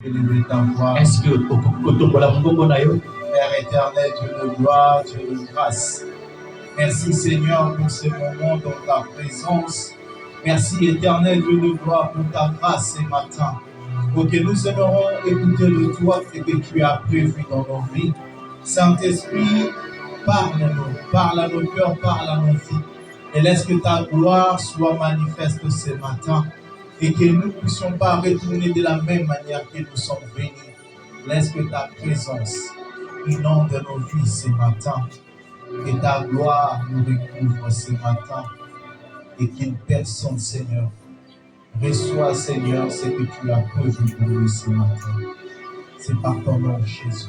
élever ta voix. Est-ce que Père éternel, Dieu de gloire, Dieu de grâce. Merci Seigneur pour ce moment dans ta présence. Merci éternel Dieu de gloire pour ta grâce ce matin. Pour que nous aimerons écouter de toi ce que tu as prévu dans nos vies. Saint-Esprit, parle à nos cœurs, parle à nos vies. Et laisse que ta gloire soit manifeste ce matin. Et que nous ne puissions pas retourner de la même manière que nous sommes venus. Laisse que ta présence inonde nos vies ce matin. Que ta gloire nous recouvre ce matin. Et qu'une personne, Seigneur, reçoit, Seigneur, ce que tu as prévu pour lui ce matin. C'est par ton nom, Jésus.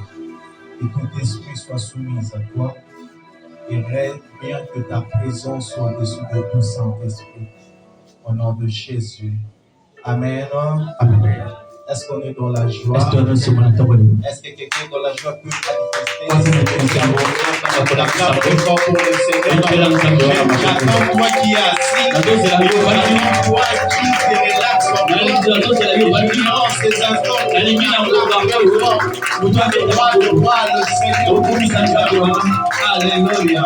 Et que ton esprit soit soumis à toi. Et règne bien que ta présence soit au-dessus de tout Saint-Esprit. Au nom de Jésus. Amen. Amen. Est-ce qu'on est dans la joie? Est-ce que quelqu'un dans la joie peut manifester? Encore pour le Seigneur. J'attends toi qui es assis. Toi qui te relaxe. Ces instants. Nous devons voir le Seigneur. Alléluia.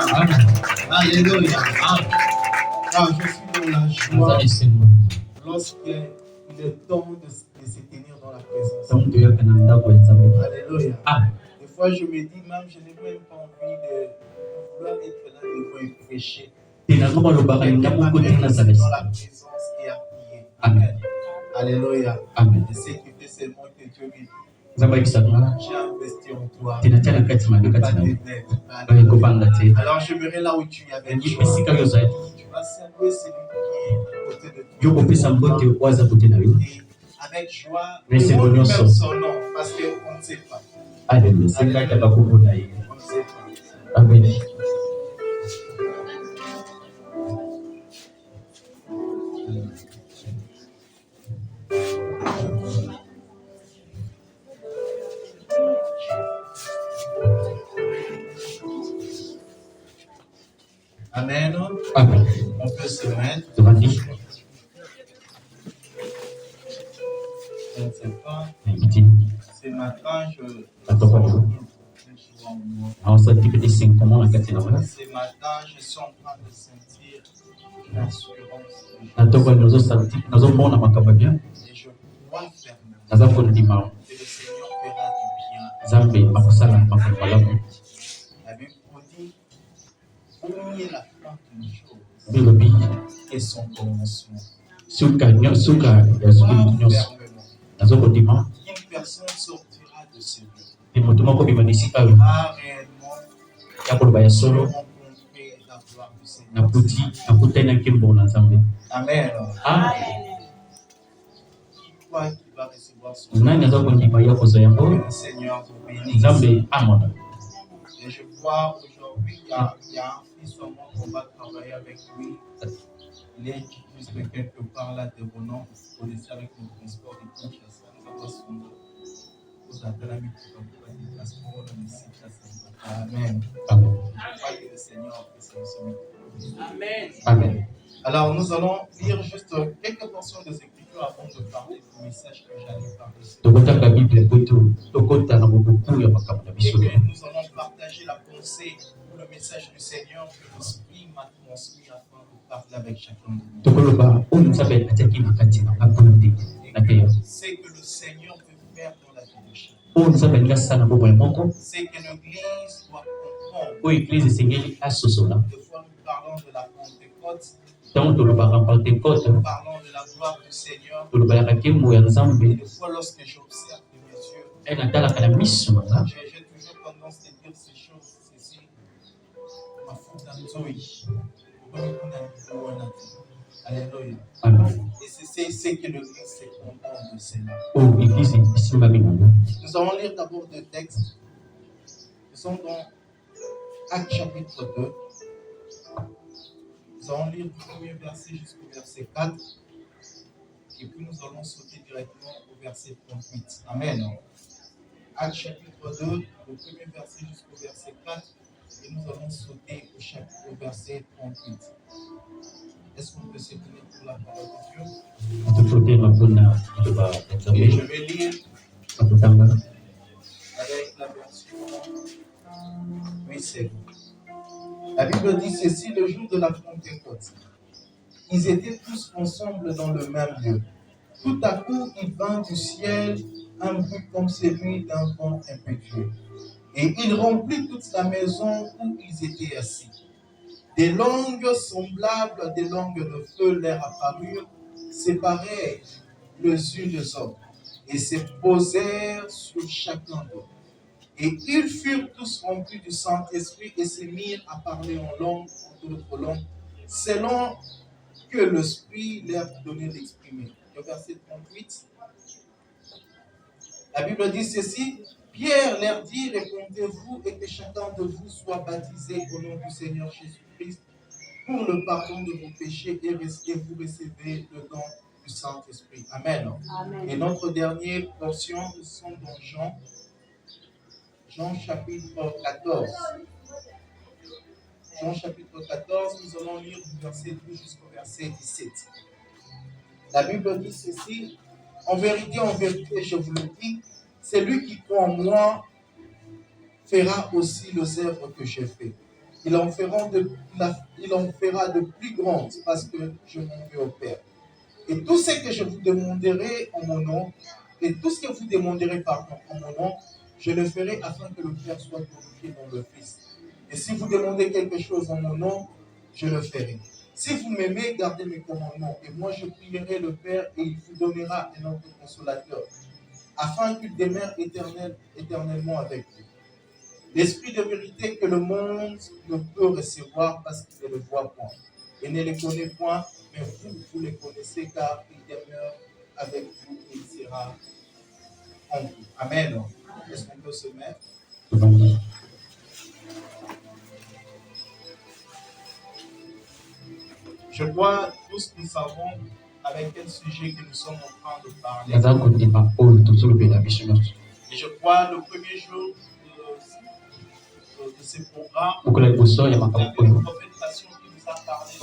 Alléluia. Ah, je suis dans la joie. Lorsqu'il est temps de se tenir dans la présence. Alléluia. Des fois, je me dis, même, je n'ai même pas envie de vouloir être là devant et prêcher. Dans la présence et appuyer. Amen. Alléluia. Amen. Je sais que c'est seulement que Dieu me dit. J'ai J'ai investi en toi. Alors, je verrai là où tu es avec joie. Tu vas saluer celui qui est à côté de toi. Avec joie, mais c'est on bon, même son nom, parce qu'on ne sait pas. Alléluia. On ne sait pas. Amen. Amen. Amen. On peut se mettre. Tu vas dire. Je ne sais pas. Ce matin, je ce matin, je suis en train de sentir l'assurance. Et je crois fermement que le Seigneur fera du bien. La Bible dit, oubliez la fin d'une chose et son commencement. Une personne sortira de ce lieu. Réellement rencontrer la gloire du Seigneur. Amen. Toi qui vas recevoir son nom, que le Seigneur vous bénisse. Et je vois aujourd'hui, il y a un fils au monde qu'on va travailler avec lui. Il est juste quelque part là devant pour laisser avec le transport de Kinshasa. Nous avons son nom. Vous avez la mise pour le transport de Kinshasa. Amen. Amen. Je crois que le Seigneur a fait ça aussi. Amen. Amen. Alors, nous allons lire juste quelques portions des Écritures avant de parler du message que j'allais parler. Et que nous allons partager la pensée ou le message du Seigneur que l'Esprit m'a transmis afin de parler avec chacun de nous. Et c'est que le Seigneur peut faire dans la vie de chacun. C'est que l'Église doit comprendre. Des fois, nous parlons de la Pentecôte. Nous parlons de la gloire du Seigneur. Et des fois, lorsque j'observe de mes yeux, j'ai toujours tendance à dire ces choses, ceci, ma faute à nous. Alléluia. Et c'est que l'Église est contente de cela. Nous allons lire d'abord deux textes. Nous sommes dans Actes chapitre 2. Nous allons lire du premier verset jusqu'au verset 4. Et puis nous allons sauter directement au verset 38. Amen. Actes chapitre 2, le premier verset jusqu'au verset 4. Et nous allons sauter au verset 38. Est-ce qu'on peut se tenir pour la parole de Dieu? Et je vais lire bakutanga. Avec la version. Oui, c'est bon. La Bible dit ceci, le jour de la Pentecôte. Ils étaient tous ensemble dans le même lieu. Tout à coup, il vint du ciel un bruit comme celui d'un vent impétueux. Et il remplit toute la maison où ils étaient assis. Des langues semblables à des langues de feu leur apparurent, séparées les unes des autres, et se posèrent sur chacun d'eux. Et ils furent tous remplis du Saint-Esprit et se mirent à parler en langue, en d'autres langues, selon que l'Esprit leur donnait d'exprimer. Le verset 38. La Bible dit ceci, Pierre leur dit, répondez-vous et que chacun de vous soit baptisé au nom du Seigneur Jésus-Christ pour le pardon de vos péchés et vous recevez le don du Saint-Esprit. Amen. Amen. Et notre dernière portion, nous sommes dans Jean chapitre 14. Jean chapitre 14, nous allons lire du verset 12 jusqu'au verset 17. La Bible dit ceci, en vérité, je vous le dis, celui qui croit en moi fera aussi les œuvres que j'ai fait. Il en fera de plus grandes parce que je m'en vais au Père. Et tout ce que je vous demanderai en mon nom, et tout ce que vous demanderez en mon nom, je le ferai afin que le Père soit glorifié dans le Fils. Et si vous demandez quelque chose en mon nom, je le ferai. Si vous m'aimez, gardez mes commandements. Et moi, je prierai le Père et il vous donnera un autre consolateur, afin qu'il demeure éternellement avec vous. L'Esprit de vérité que le monde ne peut recevoir parce qu'il ne le voit point et ne le connaît point, mais vous les connaissez car il demeure avec vous et il sera en vous. Amen. Est-ce qu'on peut se mettre? Je crois tous nous savons avec quel sujet que nous sommes en train de parler. Et je crois le premier jour de ce programme, il y avait une prophétation qui nous a parlé. Et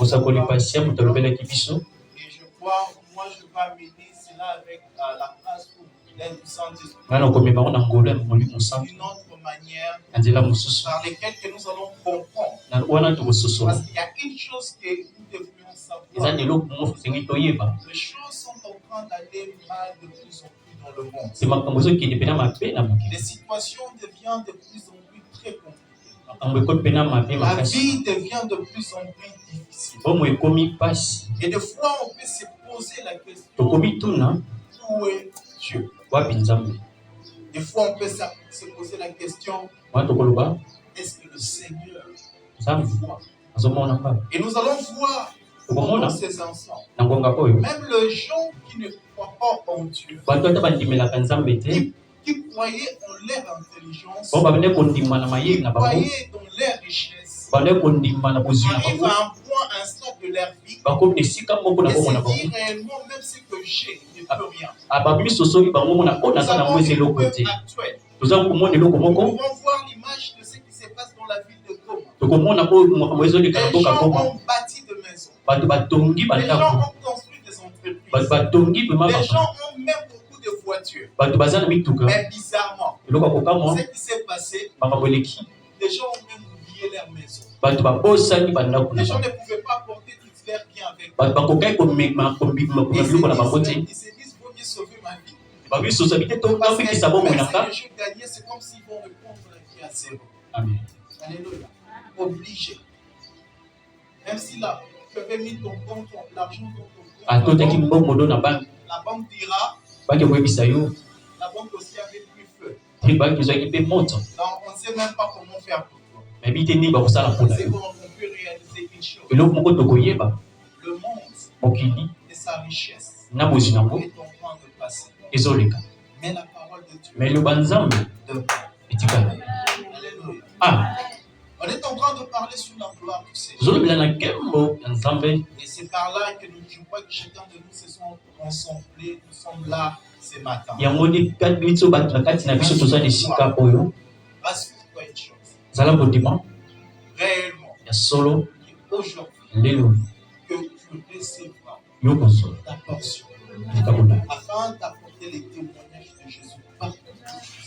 je crois, moi je vais amener cela avec la grâce ou l'aide du Saint-Esprit. D'une autre manière par laquelle que nous allons comprendre. Parce qu'il y a une chose que nous devrions savoir. Les choses sont en train d'aller mal de plus en plus dans le monde. Les situations deviennent de plus en plus très compliquées. La vie devient de plus en plus difficile. Et des fois, on peut se poser la question, où est Dieu? Des fois, on peut se poser la question, est-ce que le Seigneur nous voit? Et nous allons voir dans ces instants, même les gens qui ne croient pas en Dieu, qui croyaient en leur intelligence, qui croyaient dans leur richesse, arrivent à un point, un stade de leur vie, et se disent réellement, même ce que j'ai ne peut rien. Nous avons une preuve actuelle. Nous pouvons voir l'image de ce qui se passe dans la ville de Goma. Les gens ont bâti de maisons. Les gens ont construit des entreprises. Les gens ont même beaucoup de voitures. Mais bizarrement, ce qui s'est passé, les gens ont même oublié leur maison. Les gens ne pouvaient pas porter toutes leurs biens avec eux. Ils se disent, vaut mieux sauver ma vie. Parce que même si je gagnais, c'est comme s'ils vont répondre la vie à zéro. Amen. Alléluia. Obligé. Même si là, tu avais mis ton compte, l'argent dans ton compte, la banque dira, la banque aussi avait plus feu. Donc, on ne sait même pas comment faire pour toi. C'est qu'on peut réaliser une chose. Le monde et sa richesse est en train de passer. Mais la parole de Dieu Alléluia. On est en train de parler sur la gloire du Seigneur. Et c'est par là que je crois que chacun de nous se sont rassemblés, nous sommes là ce matin. Rassure-toi une chose. Réellement. Aujourd'hui. Que tu recevras ta portion. Afin d'apporter les témoignages de Jésus partout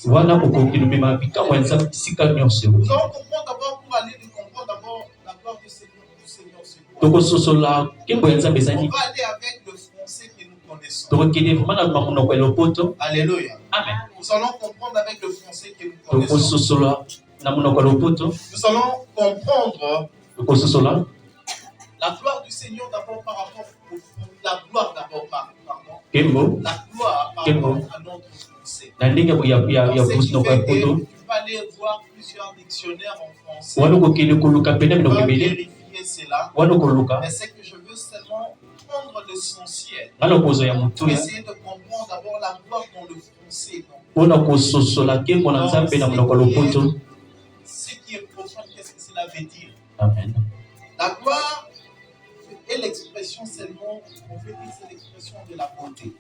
wana okokilumema bikamwa ya nzambe esika nyonso. Nous allons comprendre d'abord, pour aller comprendre d'abord la gloire du Seigneur c'est quoi. Tokososola nkembo ya nzambe On ezali. va aller avec le français que nous connaissons. Tokokende vraiment na mamonoko ya lopoto. Alléluia. Amen. Nous allons comprendre avec le français que nous connaissons. Tokososola na monoko ya lopoto. Nous allons comprendre Tokososola la gloire du Seigneur d'abord par rapport la gloire d'abord pardon. Kembo. La gloire par rapport à notre français. Na ndenge ya busno kwa poto. Tu vas aller voir plusieurs dictionnaires en français. Wano kokende koluka pena Tu vas minoko ebele. vérifier cela. Wano koluka. Mais c'est que je veux seulement prendre l'essentiel. Wano kozo ya mutu Pour ya. essayer de comprendre d'abord la gloire dans le français. Wana kososola kembo na nzambe na monoko ya lopoto. Ce qui est profane, qu'est-ce que cela veut dire? Amen. La gloire est l'expression seulement, on peut dire c'est l'expression de la beauté.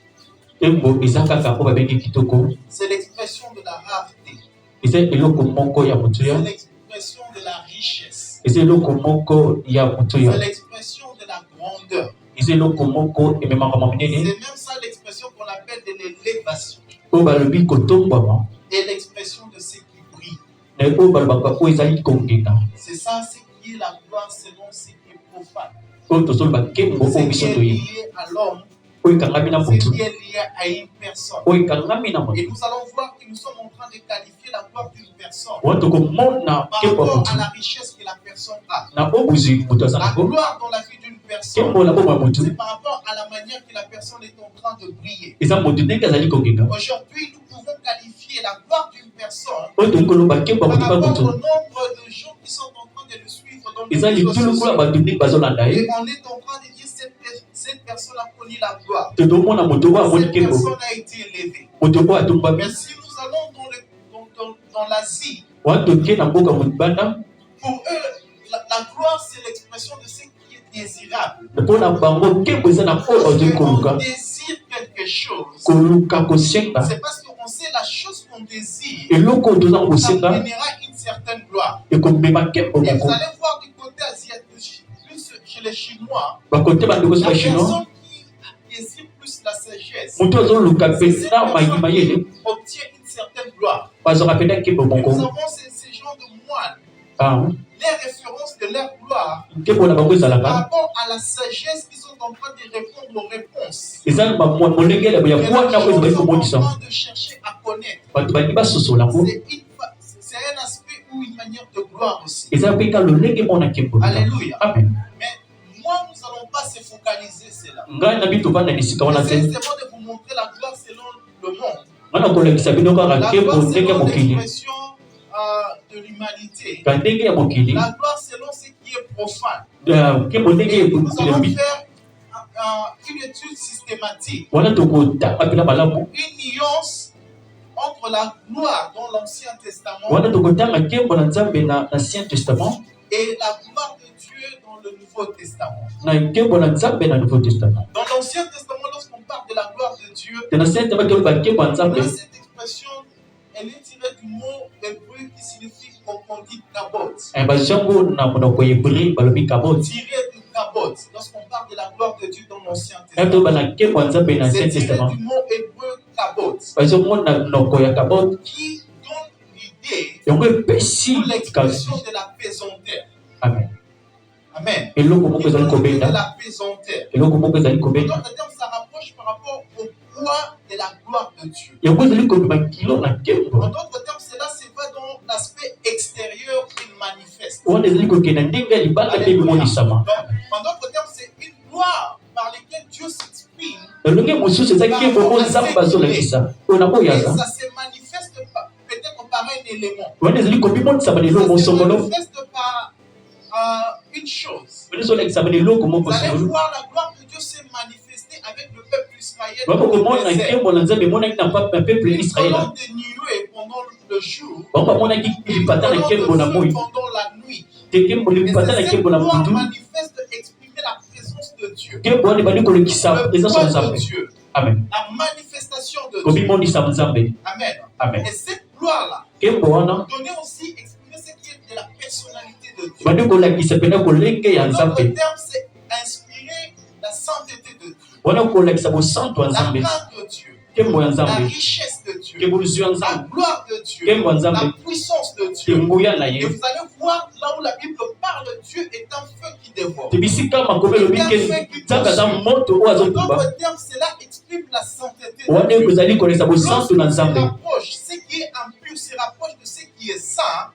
Kembo ezaka po babengi kitoko. C'est l'expression de la rareté. Eza eloko moko ya mutu ya. C'est l'expression de la richesse. Eza eloko moko ya mutu C'est ya. l'expression de la grandeur. Eza eloko moko ememaka C'est maminene. même ça l'expression qu'on appelle de l'élévation. Po balobi kotombwama. Et l'expression de ce qui brille. Na po balobaka po ezali kongeka. C'est ça ce qui est la gloire selon ce qui est profane. Po tozoloba kembo Ce po qui biso est toye. lié à l'homme, Po ekangami na ce mutu. qui est lié à une personne. Po ekangami na Et mutu. nous allons voir que nous sommes en train de qualifier la gloire d'une personne Watu komona par kembo rapport mutu. à la richesse que la personne a. Na po buzui mutu La azanako. gloire dans la vie d'une personne, Kembo na po mutu. c'est par rapport à la manière que la personne est en train de briller. Eza mutu ndenge azali kongeka. Aujourd'hui, nous pouvons qualifier la gloire d'une personne Po tokoloba kembo par mutu ba rapport mutu. au nombre de gens qui sont en train de le suivre dans les Eza réseaux litulu kula sociaux. bato ndenge bazolanda Et ye. on est en train de dire cette personne a connu la gloire. Totomona mutu oyo amoni Cette kembo. personne a été élevée. Mutu oyo atumbami. Mais si nous allons dans l'Asie, Wana toke na mboka mobanda. pour eux, la gloire, c'est l'expression de ce qui est désirable. Mpo na bango kembo eza na oyo bazali Lorsqu'on koluka. désire quelque chose, Koluka kosenga. c'est parce qu'on sait la chose qu'on désire, Eloko oyo toza ça kosenga amènera une certaine gloire. ekomema kembo Et vous moko. allez voir du côté asiatique, plus chez les Chinois, Bakote bandeko la soka chinois. personne qui désire plus la sagesse, Mutu azoluka c'est cette mpenza personne mayele. qui obtient une certaine gloire. Bazwaka mpenza kembo Et nous moko. avons ces gens de moines, Ah, les références de leur gloire kembo na bango par ezalaka. rapport à la sagesse qu'ils sont en train de répondre aux réponses. Eza molengele ya Et les kwana gens oyo ezali sont en komonisa. train de chercher à connaître. Bato balingi basosola yango. C'est un aspect ou une manière de gloire aussi. Eza mpe ka lolenge mona kembo. Alléluia. Amen. Mais moi, nous n'allons pas se focaliser cela. Ngai na bitu vanda nisika wana J'essaie te. seulement de vous montrer la gloire selon le monde. Wana kolekisa bino kaka La kembo gloire ndenge ya selon mokili. l'expression de l'humanité. Ka ndenge ya mokili. La gloire selon ce qui est profane. Kembo ndenge Et nous allons ebi. faire une étude systématique. Wana tokotanga mpena malamu. Une nuance entre la gloire dans l'Ancien Testament Wana tokotanga kembo na nzambe na Ancien Testament. et la gloire de Dieu dans le Nouveau Testament. Na kembo na nzambe na Nouveau Testament. Dans l'Ancien Testament, lorsqu'on parle de la gloire de Dieu, Tena Ancien Testament toloba kembo na nzambe. là, cette expression, elle est tirée du mot hébreu qui signifie qu'on dit kabot. Bazongo na monoko hébreu balobi kabot. Tiré du kabot. Lorsqu'on parle de la gloire de Dieu dans l'Ancien Na Testament, toloba na kembo na nzambe na Ancien c'est tiré Testament. du mot hébreu kabot, Bazongo na monoko ya kabot. qui donne l'idée Yango epesi ou l'expression kasi. de la pesanteur. Amen. Amen. Eloko moko Qui ezali donne l'idée de kobenda. la pesanteur. Eloko moko ezali En kobenda. d'autres termes, ça rapproche par rapport au poids de la gloire de Dieu. Yango ezali kobima kilo na kembo. En d'autres termes, cela se va dans l'aspect extérieur et manifeste. Wana ezali kokenda ndenge ya libanda mpe bimonisama. Donc, en d'autres termes, c'est une gloire par laquelle Dieu s'exprime elonge mosusu eza kembo oyo nzambe azolakisa oyo na et koyaza ça se manifeste peut-être par un élément. wana ezali kobimonisa eloko Ça se mosongolo manifeste par une chose. wana ezolakisa eloko moko Vous allez songolo voir la gloire de Dieu se manifester avec le peuple israélien bako dans le komona désert. nkembo na nzambe emonaki na peuple Une israela colonne de nuée pendant le jour, bango bamonaki une lipata na colonne nkembo na de moi feu pendant la nuit. te kembo Et lipata na c'est cette nkembo na gloire butu manifeste exprimer la présence de Dieu. nkembo wana ebandi kolekisa Le présence ya poids de nzambe Dieu. amen La manifestation de Dieu. kobimonisa nzambe Amen. amen Et cette gloire-là, nkembo wana donnait aussi, exprimer ce qui est de la personnalité de Dieu. bandi kolakisa mpena kolenge ya En d'autres nzambe termes, c'est inspirer la sainteté de Dieu, wana kolakisa bosantu ya la nzambe grâce de Dieu, la richesse de Dieu, la gloire de Dieu, la puissance de Dieu. Et vous allez voir là où la Bible parle, Dieu est un feu qui dévore. D'autres termes, cela exprime la sainteté de Dieu. Lorsqu'on se rapproche, ce qui est impur se rapproche de ce qui est saint.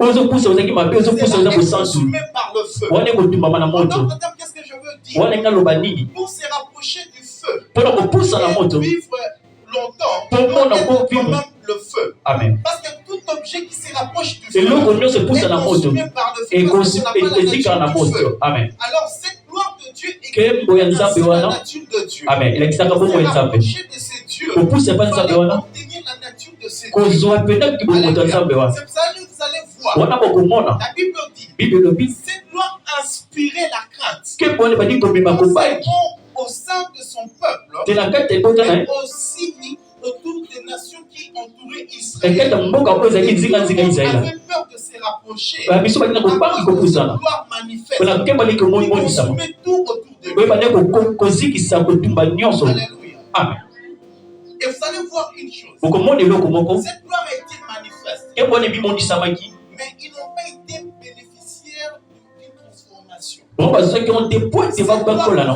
C'est consumé par le feu. En d'autres termes, qu'est-ce que je veux dire? Pour se rapprocher du feu, et vivre longtemps, pour vivre le feu. Amen. Parce que tout objet qui se rapproche du feu est consumé par le feu, parce qu'on n'a pas la nature du feu. Amen. Alors cette gloire de Dieu est la nature de Dieu. Amen. Il se rapprocher de ces dieux, il fallait obtenir la nature de ces dieux. C'est pour ça que vous allez voir, la Bible dit, cette gloire inspirait la crainte. Au sein de son peuple, mais aussi autour des nations qui entouraient Israël. Avait peur de se rapprocher. À cause de cette gloire manifeste. Il consumait tout autour de lui. Alléluia. Amen. Et vous allez voir une chose. Cette gloire a été manifeste. Mais ils n'ont pas été bénéficiaires d'une transformation. Cette gloire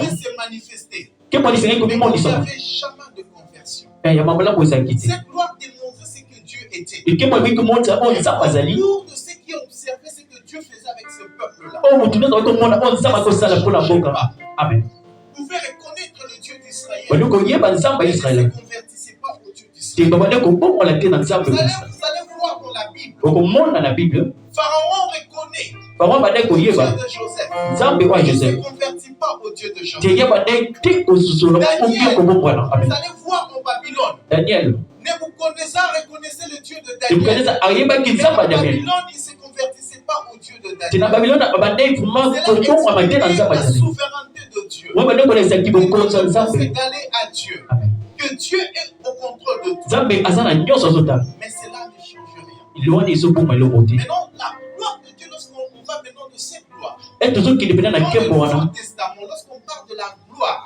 pouvait se manifester. Mais il n'y avait jamais de conversion. Cette gloire démontrait ce que Dieu était. Et autour de ce qui observait ce que Dieu faisait avec ce peuple-là. Amen. Vous pouvez reconnaître le Dieu d'Israël. Mais il ne se convertissait pas au Dieu d'Israël. Vous allez voir dans la Bible, Pharaon reconnaît le Dieu de Joseph. Il ne se convertit pas au Dieu de Joseph. Daniel, vous allez voir en Babylone. Daniel. Nebuchadnezzar reconnaissait le Dieu de Daniel. Mais en Babylone, il ne se convertissait pas au Dieu de Daniel. C'est la souveraineté de Dieu. C'est d'aller à Dieu. Que Dieu est au contrôle de tout. Mais cela ne change rien. Maintenant, la gloire de Dieu, lorsqu'on va maintenant de cette gloire, dans le Nouveau Testament, lorsqu'on parle de la gloire,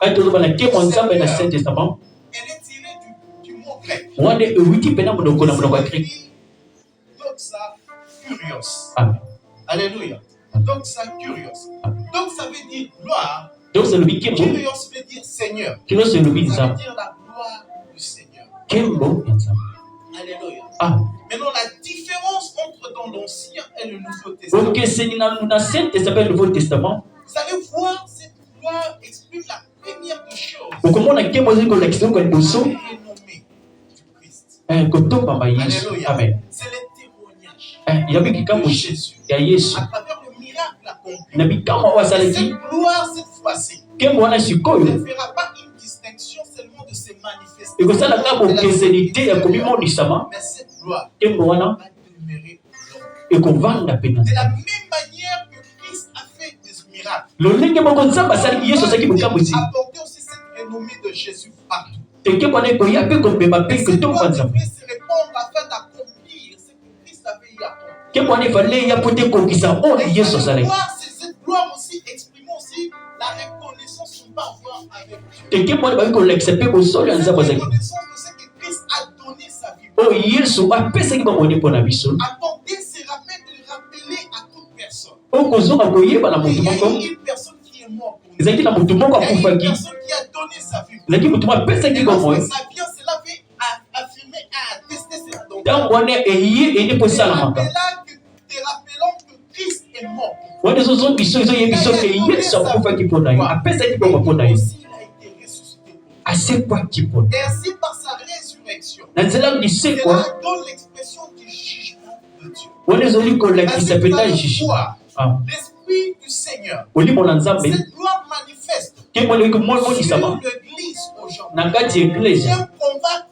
elle est tirée du mot grec. Doxa curios. Alléluia. Doxa curios. Donc ça veut dire gloire. Curios veut dire Seigneur. Ça veut dire la gloire du Seigneur. Alléluia. Maintenant, la différence entre dans l'Ancien et le Nouveau Testament, vous allez voir, cette gloire exprime la première des choses. C'est renommé du Christ. Alléluia. Amen. C'est le témoignage de Jésus à travers le miracle accompli. Et cette gloire, cette fois-ci, ne fera pas une distinction seulement de ses manifestations. Mais cette gloire va demeurer longtemps. De la même manière que Christ a fait des miracles, il a apporté aussi cette renommée de Jésus partout. Et cette gloire devrait se répandre afin d'accomplir ce que Christ avait y accompli. Cette gloire aussi exprime aussi la reconnaissance qu'on peut avoir avec Dieu. Cette reconnaissance de ce que Christ a donné sa vie. Apporter ces rappels de le rappeler à toute personne. Il y a une personne qui est morte pour nous. Il y a une personne qui a donné sa vie pour nous. Et lorsque ça vient, cela fait affirmer, attester cette doctrine. Te rappelons que Christ est mort. Il a été ressuscité. Et ainsi par sa résurrection, cela donne l'expression du jugement de Dieu. Ainsi par la foi, l'Esprit du Seigneur, cette gloire manifeste sur l'Église aujourd'hui, vient convaincre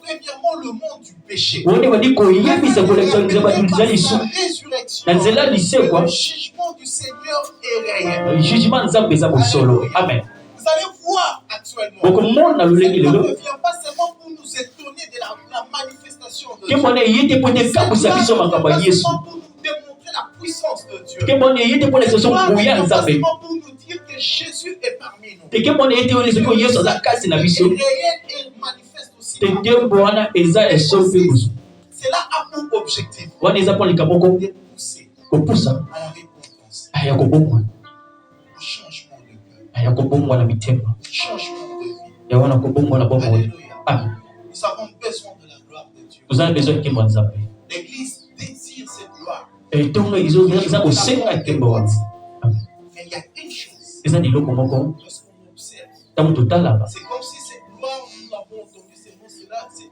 premièrement le monde du péché. Par la résurrection, le jugement du Seigneur est réel. Amen. Vous allez voir actuellement, cette gloire ne vient pas seulement pour nous étonner de la manifestation de Dieu. Cette gloire ne vient pas seulement pour nous démontrer la puissance de Dieu. Cette gloire ne vient pas seulement pour nous dire que Jésus est parmi nous. Elle est réelle et manifeste aussi Cela a pour objectif de pousser pousser à la repentance, au changement de cœur, changement de vie. Alléluia. Nous avons besoin de la gloire de Dieu. L'Église désire cette gloire. Mais il y a une chose, lorsqu'on observe, c'est comme si cette gloire, nous l'avons entendu, c'est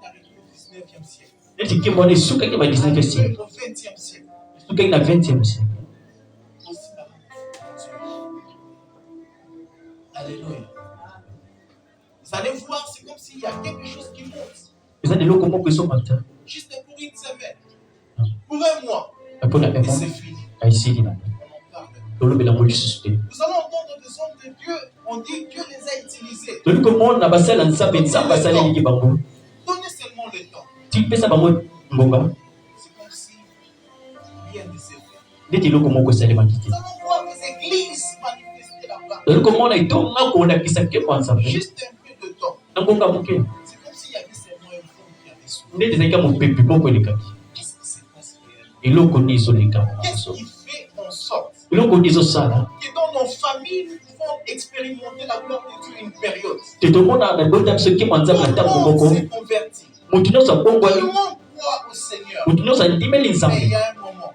arrivé au 19e siècle. Au 20e siècle. Aussi la Alléluia. Vous allez voir, c'est comme s'il y a quelque chose qui monte. Juste pour une semaine, pour un mois, et c'est fini. On en parle. Nous allons entendre des hommes de Dieu, on dit Dieu les a utilisés. Donnez seulement le temps. C'est comme si rien ne s'est fait. Nous allons voir les églises manifester la gloire. Juste un peu de temps. C'est comme s'il y avait seulement un fond qui avait soufflé. Qu'est-ce qui se passe réellement? Qu'est-ce qui fait en sorte que dans nos familles, nous pouvons expérimenter la gloire de Dieu une période? Tout le monde s'est converti. Tout le monde croit au Seigneur. Mais il y a un moment,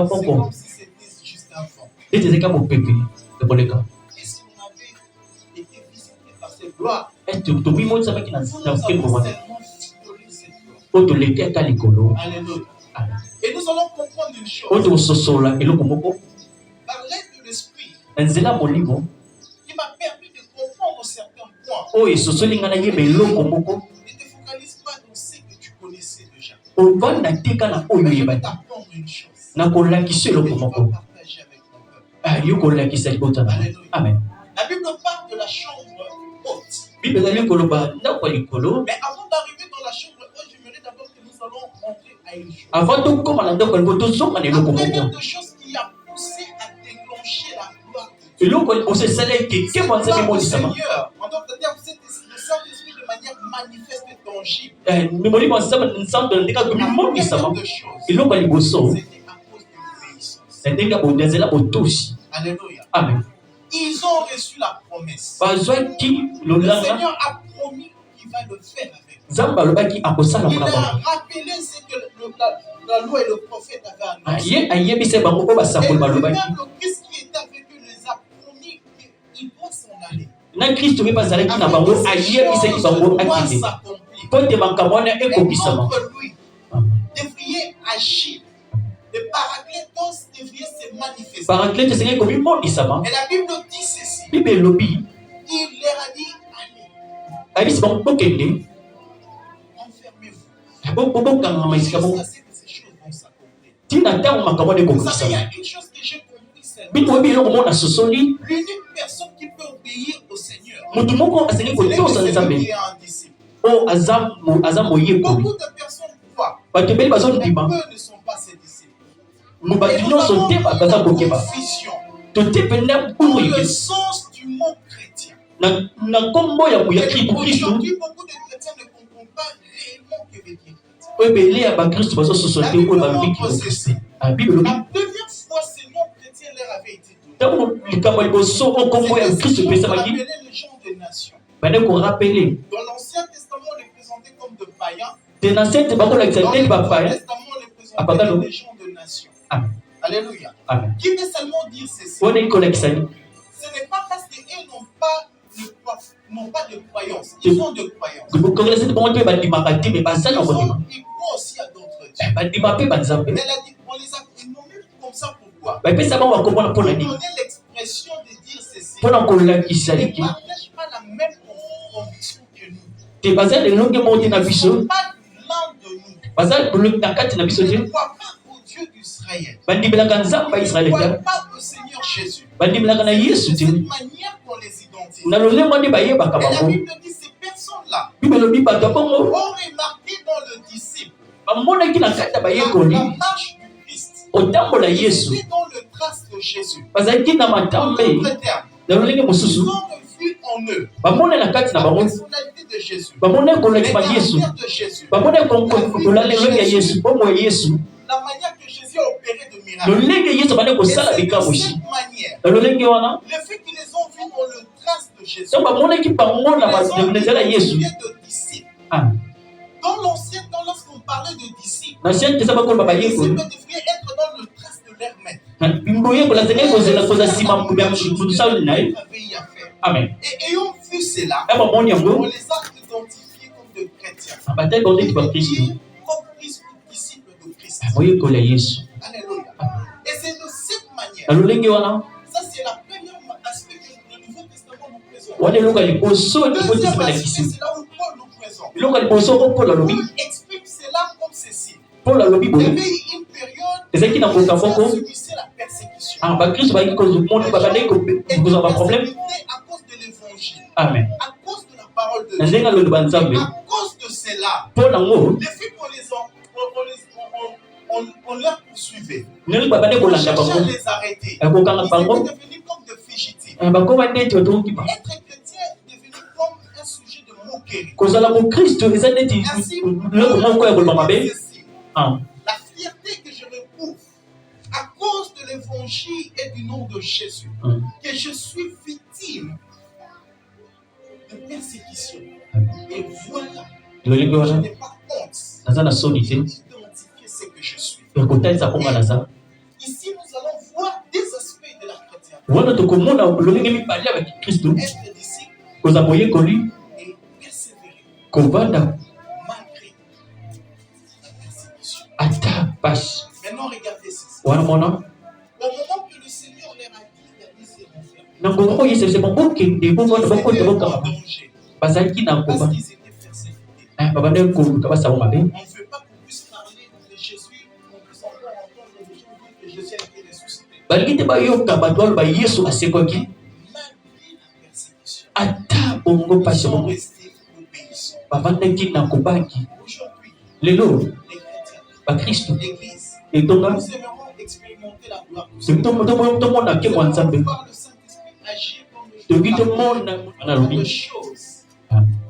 c'est comme si c'était juste un vent. Et si on avait été visité par cette gloire, nous avons tellement violé cette gloire. Alléluia. Et nous allons comprendre une chose. Par l'aide de l'Esprit, qui m'a permis de comprendre certains points. Ne te focalise pas dans ce que tu connaissais déjà. Mais je vais t'apprendre une chose. Et tu vas partager avec ton peuple. Alléluia. Amen. La Bible parle de la chambre haute. Mais avant d'arriver dans la chambre haute, j'aimerais d'abord que nous allons entrer à une chose. La première des choses qui a poussé à déclencher la gloire de Dieu. C'est la gloire du Seigneur. En d'autres termes, c'est le Saint-Esprit de manière manifeste et tangible. La première des choses, c'était à cause de l'obéissance. Alléluia. Amen. Ils ont reçu la promesse. Le Seigneur a promis qu'il va le faire avec eux. Il a rappelé ce que la loi et le prophète avaient annoncé. Et lui-même, le Christ qui est avec eux les a promis qu'il doit s'en aller. Afin que ces choses doivent s'accomplir. Et contre lui, devriez agir. Le Paraclétos devrait se manifester. Et la Bible dit ceci. Il leur a dit, allez, enfermez-vous. Jusqu'à ce que ces choses vont s'accomplir. Vous savez, il y a une chose que j'ai compris, c'est l'unique personne qui peut obéir au Seigneur, c'est celui qui est un disciple. Beaucoup de personnes croient, mais peu ne sont pas ses disciples. Et nous avons une confusion pour le sens du mot chrétien. Et aujourd'hui, beaucoup de chrétiens ne comprennent pas réellement ce que veut dire chrétien. La Bible montre ceci. La première fois, ce nom chrétien leur avait été donné. C'était ce qu'on appelait les gens des nations. Dans l'Ancien Testament, on les présentait comme de païens. Dans le Nouveau Testament, on les présentait comme des gens de nations. Alléluia. Amen. Qui veut seulement dire ceci? Ce n'est pas parce qu'ils n'ont pas de croyance. Ils ont de croyance. Ils croient aussi à d'autres dieux. Mais elle a dit, on les a nommés comme ça pourquoi? On connaît l'expression de dire ceci. Ils ne partagent pas la même conviction que nous. Ils ne sont pas l'un de nous. Ils ne croient pas au Dieu d'Israël. Ils ne croient pas au Seigneur Jésus. C'est cette manière qu'on les identifie. Et la Bible dit ces personnes-là ont remarqué dans le disciple la marche du Christ. Ils étaient dans le trace de Jésus. En d'autres termes, ils ont vu en en eux bamona na kati na la bango personnalité de Jésus, bamona le kolekima Yesu caractère de Jésus, bamona kolalelo ya Yesu bomo ya Yesu la manière que Jésus a opéré de miracles. lolenge Yesu bande Et kosala c'est de bikambo cette shi manière, na lolenge wana le fait qu'ils les ont vus dans le trace de Jésus, donc bamonaki bango na banzela ya Yesu. de disciples. Ah. Dans l'ancien temps, lorsqu'on parlait de disciples, na sien tesa bakolo baba les yeko disciples devraient être dans le trace de leur maître. bimbo yeko la zenge kozela koza sima ya msali na ye. Amen. Et ayant vu cela, Eba moni yango on les a identifiés comme de chrétiens. abataki bango neti ba Kristo Comme Christ, disciples de Christ. moyekola Yesu. Alléluia. Et c'est de cette manière. na lolenge wana Ça, c'est la première aspect que le Nouveau Testament nous présente. wana eloka liboso Deuxième testament ya aspect, Kristo c'est là où Paul nous présente. eloka liboso ko Paul alobi Paul exprime cela comme ceci. Paul alobi Il y boye avait une période ezalaki na mboka moko subissait la persécution. bakristo bayaki kozomona babandaki kozwa baproblème. À cause de l'évangile, Amen. à cause de la parole de na Dieu, ndenge aloba nzambe à cause de cela, mpo nango les filles on leur poursuivait. ndenge babande On kolanda cherchait à bango les arrêter. kokanga Ils bango étaient devenus comme de fugitifs. bakoma neti batokima Être chrétien est devenu comme un sujet de moquerie. kozala mokristo eza neti loko moko ya koloba mabe. La fierté que je retrouve à cause de l'évangile et du nom de Jésus, que je suis victime de persécution. Et voilà, je n'ai pas honte naza na soni te d'identifier ce que je suis. ya kotalisa konga naza Ici, nous allons voir des aspects de la chrétienté. wana tokomona lolenge mibale ya bakristo Être disciple koza moyekoli et persévérer kovanda malgré la persécution. ata pasi Maintenant, regardez ceci. wana mona Au moment que le Seigneur leur a dit d'aller se renfermer, na ngonga oyo yesu ese bokende bokende ils étaient en bokanga danger bazalaki na parce koba qu'ils étaient persécutés. babande koluka basaba mabe. On ne veut pas qu'on puisse parler de Jésus, qu'on puisse encore entendre les gens dire que Jésus a été ressuscité. balingi te bayoka bato aloba yesu asekwaki Malgré la persécution, ata bongo ils pasi sont bongo restés obéissants. bavandaki na kobaki Aujourd'hui, lelo les chrétiens, bakristo l'Église, etonga nous aimerons expérimenter la gloire du Seigneur. tomona ke mwa nzambe Voir le Saint-Esprit agir comme le toki jour tomona ana de lobi choses.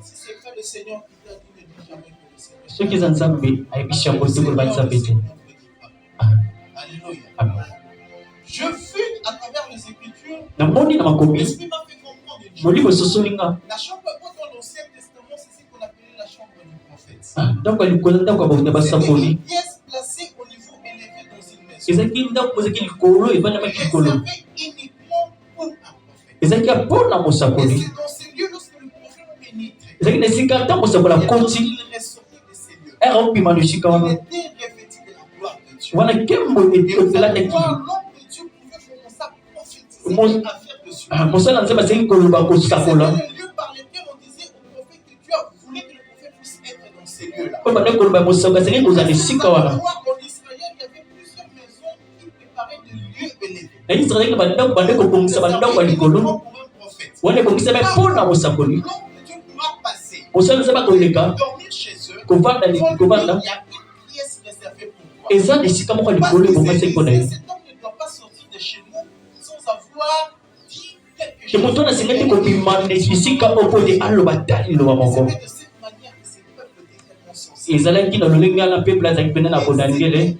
Si c'est pas le Seigneur qui t'a dit, ne dis jamais que le Seigneur. soki eza nzambe ayebisi yango te koloba nzambe te. Alléluia. Je fus à travers les Écritures, namoni na makomi l'Esprit m'a fait comprendre une chose. molimo esosolinga La chambre haute dans l'Ancien Testament, c'est ce qu'on appelait la chambre du prophète. ndako alikola ndako ya bato na C'était basakoli une pièce placée au niveau élevé dans une maison. ezalaki ndako ezalaki likolo evandamaki likolo Réservée uniquement pour un prophète. ezalaki ya mpona Et mosakoli c'est dans ces lieux lorsque le prophète pénétrait. ezalaki na esika ata mosakoli Et lorsqu'il akoti ressortait de ces lieux, ere opima na esika il wana était revêtu de la gloire de Dieu. wana nkembo Et vous allez ezelataki voir, l'homme de Dieu pouvait commencer à prophétiser et à faire dessus. mosala nzambe azalaki koloba C'était kosakola le lieu par lequel on disait au prophète que Dieu voulait que le prophète puisse être dans ces lieux-là. oyo bande koloba mosako azalaki kozala esika wana En Israël, il y avait plusieurs maisons qui préparaient de lieux élevés. na israeli bandako bande kobongisa bandako ya likolo Pour un prophète. wana ebongisami mpona mosakoli L'homme de Dieu pourra passer, mosala nzambe akoleka dormir chez eux. kovanda Il y a une kovanda pièce réservée pour toi. eza na esika moko ya Parce likolo que ebongasi mpona ye cet homme ne doit pas sortir de chez nous sans avoir dit quelque te chose. moto wana asengaki kobima na esika oyo mpo te aloba ta liloba moko C'était de cette manière que ces peuples étaient tellement sensibles. ezalaki na lolenge wana mpeple azalaki pene na kodangele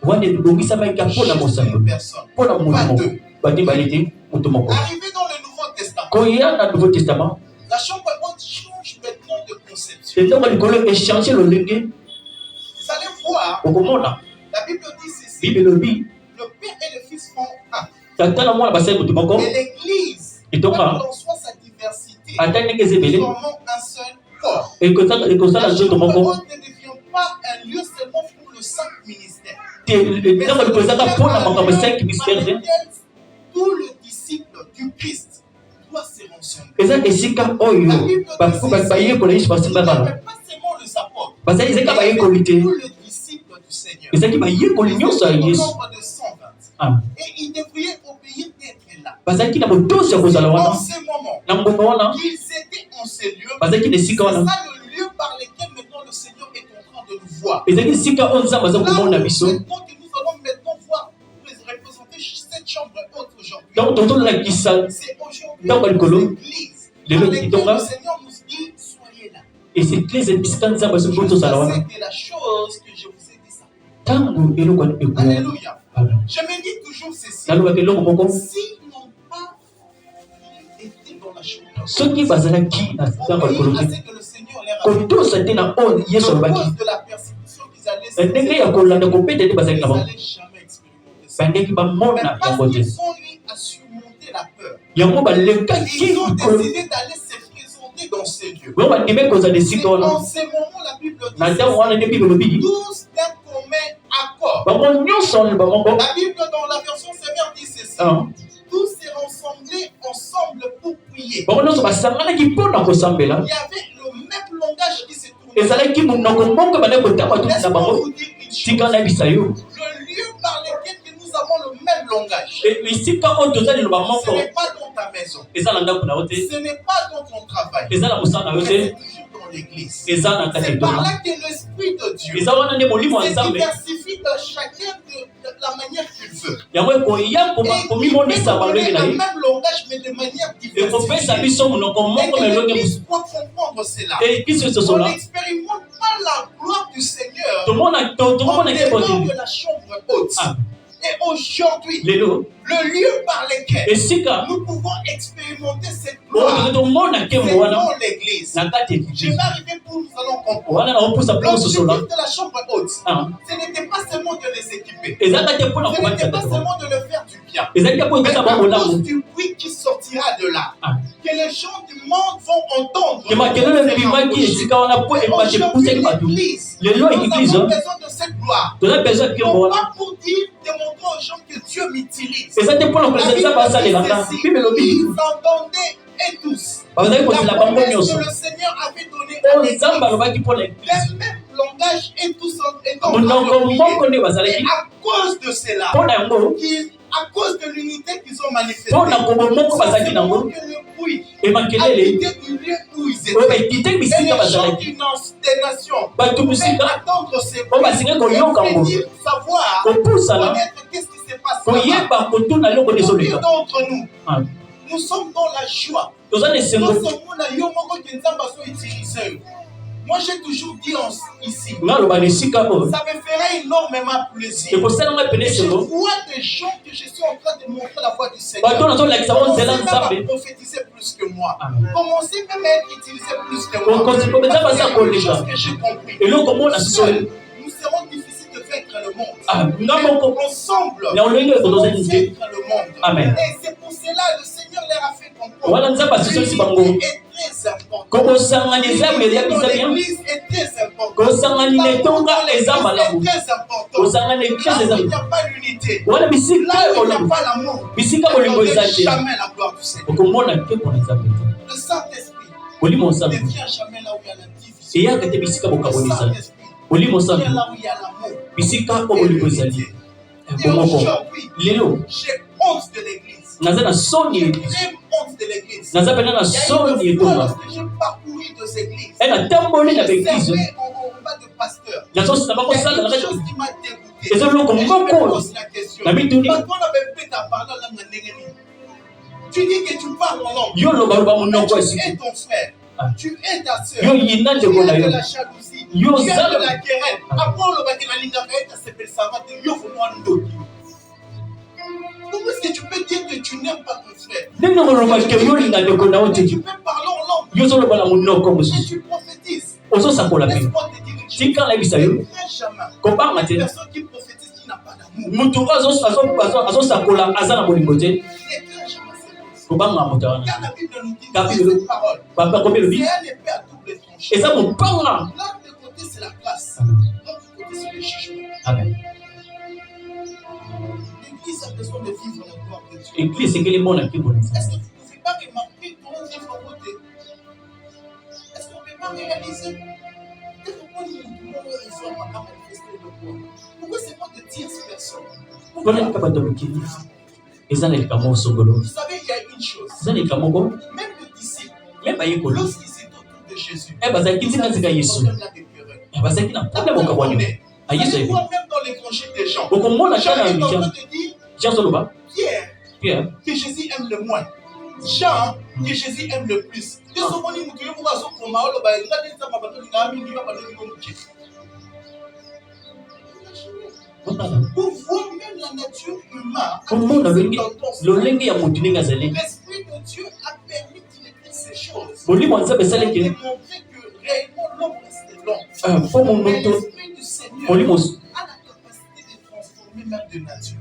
wana ebongisamaki mpona mosakoli mpona moto moko bati bale te moto moko Arrivé dans le Nouveau Testament, koya na nouveau testament la chambre haute change maintenant de conception. ntango likolo echange lolenge Vous allez voir, okomona la Bible dit ceci, bible elobi le Père et le Fils font un. tata na mwana basali moto moko Et l'Église, Et donc, quelle qu'en soit sa diversité, ata ndenge eza ebele formant un seul corps. ekosala La nzoto chambre moko haute ne devient pas un lieu seulement pour le saint ministère. te ntango likolo ezaka mpona makambo 5 mystère te Tout le disciple du Christ doit se renseigner. eza esika oyo bayekoli yesu basimbaka Pas seulement les apôtres, bazali ezalaki bayekoli te tout le disciple du Seigneur. ezalaki bayekoli nyonso ya Au yesu nombre de 120. Et ils devraient obéir d'être là. bazalaki na botosi ya kozala En wana ce moment, na ngonga wana qu'ils étaient en ces lieux, bazalaki na c'est esika ça wana le lieu par lequel maintenant le Seigneur est en train de nous voir. ezalaki esika oyo nzambe aza komona biso Maintenant que nous allons maintenant voir représenter cette chambre haute aujourd'hui. donc tozolakisa C'est aujourd'hui ntango ya likolo églises lelo dans lesquelles kitonga le Seigneur nous dit soyez là. et c'est église ebisika nzambe soki tozala wana C'était la chose que je vous ai dit ça. ntango eloko wana ekoya Alléluia. Je me dis toujours ceci. nalobaka eloko moko S'ils n'ont pas été dans la chose, soki bazalaki na ntango ya likolo à te ce que le Seigneur leur a fait, kotosa te na oyo yesu à alobaki cause de la persécution qu'ils allaient na ndenge ya kolanda kobeta te bazalaki ils na bango n'allaient jamais expérimenter ça. bandeki Mais bamona parce yango te qu'ils ont eu à surmonter la peur, yango balekaki ils ont likolo décidé d'aller se présenter dans ces lieux. bango bandimi kozala C'est esika wana en ces moments la Bible na dit ntango wana nde bible elobi tous d'un commun accord. bango nyonso na bango moko La Bible dans la version sévère dit ceci. Tous se rassemblés ensemble pour prier. bango nyonso basanganaki mpona kosambela Il y avait le même langage qui se tournait. ezalaki monoko moko bandaki kotanga tuti na Laisse-moi bango vous dire une tika chose. nayebisa yo Le lieu par lequel que nous avons le même langage, esika oyo toza liloba ce moko n'est pas dans ta maison, eza na ndako na yo te ce n'est pas dans ton travail, eza na mosala na yo mais te c'est toujours dans l'église. eza na kati C'est ya par etonga là que l'Esprit de Dieu eza wana nde molimo ya se nzambe diversifie dans chacun de la manière qu'il veut. yango ekoya Et il peut komimonisa balongi donner na le ye même langage mais de manière ekopesa diversifiée. biso monoko Et moko que melongi l'Église doit comprendre cela. biso On esosola n'expérimente pas la gloire du Seigneur tomona en ke dehors boteli de la chambre haute. Ah. Et aujourd'hui, lelo le lieu par lequel esika nous pouvons expérimenter cette oyo gloire, toke tomona c'est nkembo wana dans l'église. na kati ya Je eglise vais arriver pour nous allons comprendre. wana na opusa mpo kososola L'objectif de la chambre haute, ce n'était pas seulement de les équiper. ezalaka te mpona Ce n'était kobakisa pas bato seulement de leur faire du bien. ezalaki te mpo Mais ekosa à bango cause malamu du bruit qui sortira de là, Ah. que les gens du monde vont entendre. ke makelele ebimaki esika wana mpo ebaki epusaki bato L'église, lelo nous eglise avons besoin de cette gloire. toza besoin ya nkembo Non wana pas pour dire, démontrer aux gens que Dieu m'utilise. eza te mpona La kolesa Bible nzambe asalelanga dit ceci, bible elobi ils entendaient et tous. bazali La kosila bango promesse nyonso que le Seigneur avait donnée à oyo l'église. nzambe alobaki mpona eglise Le même langage et tous étant en monoko train de moko prier. nde Et bazalaki à cause de cela, mpona yango à cause de l'unité qu'ils ont manifestée, mpona kobo moko bazalaki c'est nango que le bruit emakelele habité du lieu où ils oyo étaient. ekite Et les bisika gens bazalaki des nations bato pouvaient bisika attendre ces oyo basinga koyoka ngo bruits, savoir, kopusana connaître qu'est-ce qui se passe là-bas. koyeba kotuna eloko Combien ezoleka d'entre nous, Ah. nous sommes dans la joie. toza na esengo Moi, j'ai toujours dit ici, nga aloba na esika oyo ça me ferait énormément plaisir. ekosalanga pene Et je esengo vois des gens que je suis en train de montrer la voix du bato Seigneur. nazolakisa bango Commencez nzela même nzambe à prophétiser plus que moi. Amen. Commencez même à être utilisé plus que moi. Parce qu'il y a une chose que j'ai compris. eloko mona Seul, nous serons difficiles de vaincre le monde. nga Mais moko ensemble, na olenge nous allons ekotoza vaincre nzete le monde. Amen. Et c'est pour cela que le Seigneur leur a fait comprendre. wana nzambe asosoli bango L'unité est très importante. kokosanganiza L'unité eza dans bisa bien l'église est très importante. kosanganina etonga eza L'église malamu est très importante. kosangana eglise Là eza où il n'y a pas l'unité, wana bisika là où il n'y a oyo pas l'amour, bisika on bolingo ne eza verra te jamais la gloire du Seigneur. okomona te mpona nzambe te Le Saint-Esprit olimo ne nzambe vient jamais là où il y a la division. eyaka te bisika Le bokaboni ezali Saint-Esprit olimo vient nzambe là où il y a l'amour bisika oyo et bolingo ezali l'unité. Et bomoko aujourd'hui, lelo j'ai honte de l'église. naza na soni J'ai eglise très honte de l'église. naza pena na Il y a soni une fois etonga lorsque j'ai parcouru deux églises, natamboli na je baeglise servais en bas de pasteur. nazosala Il y a bakosala une na chose kati qui m'a dégoûté. eza eloko Et je me moko pose la question. na mituni Quand on avait fait ta parole dans la Nénénie, tu dis que tu parles en langue. yo lobaloba monoko Tu esika es ton frère. Ah. Tu es ta soeur. yo yina Tu ndeko na es de yo la jalousie. Yo Tu es zala. de la querelle. Après, on va dire la ligne d'arrêt, c'est le savant de yo pour moi ndoki. Comment est-ce que tu peux dire que tu n'aimes pas ton frère? ndenge oloba ke yo linga ndeko na yo Mais te tu peux parler en langue. yo ozoloba na monoko Et mosusu tu prophétises. ozosakola pe Laisse-moi te dire une chose. tika nayebisa Il yo n'y a jamais kobanga une te personne qui prophétise qui n'a pas d'amour. motu oyo azosakola aza na bolingo te Il n'y a jamais cette kobanga moto wana Car la Bible nous dit La que Bible- cette parole, bakomi elobi c'est un épée à double tranchant. eza mopanga L'un de côté, c'est la grâce. Amen. L'autre côté, c'est le jugement. amen L'Église a besoin de vivre la gloire de Dieu. eglise ekeli mona kibona Est-ce que vous ne pouvez pas remarquer comment Dieu fait voter? Est-ce qu'on ne peut pas réaliser que pourquoi nous devons manifester le pouvoir? Pourquoi c'est pas de tierces personnes? mpona lika bato ya mokili eza na likambo osongolo Vous savez, il y a une chose. eza na likambo moko Même le disciple, me bayekoli lorsqu'il s'est autour de Jésus, bazalaki nzika yesu problème là de querelle. bazalaki na problème okabwani Vous ayesu allez ayebi voir même dans l'évangile des gens. okomona Jean ta na est en train jean de dire, jean zoloba Pierre, pierre que Jésus aime le moins. gens que Jésus aime le plus. Pour voir même la nature humaine, l'Esprit de Dieu a permis qu'il ait ces choses. Pour montrer que réellement l'homme restait l'homme. Mais l'Esprit du Seigneur a la capacité de transformer même de nature.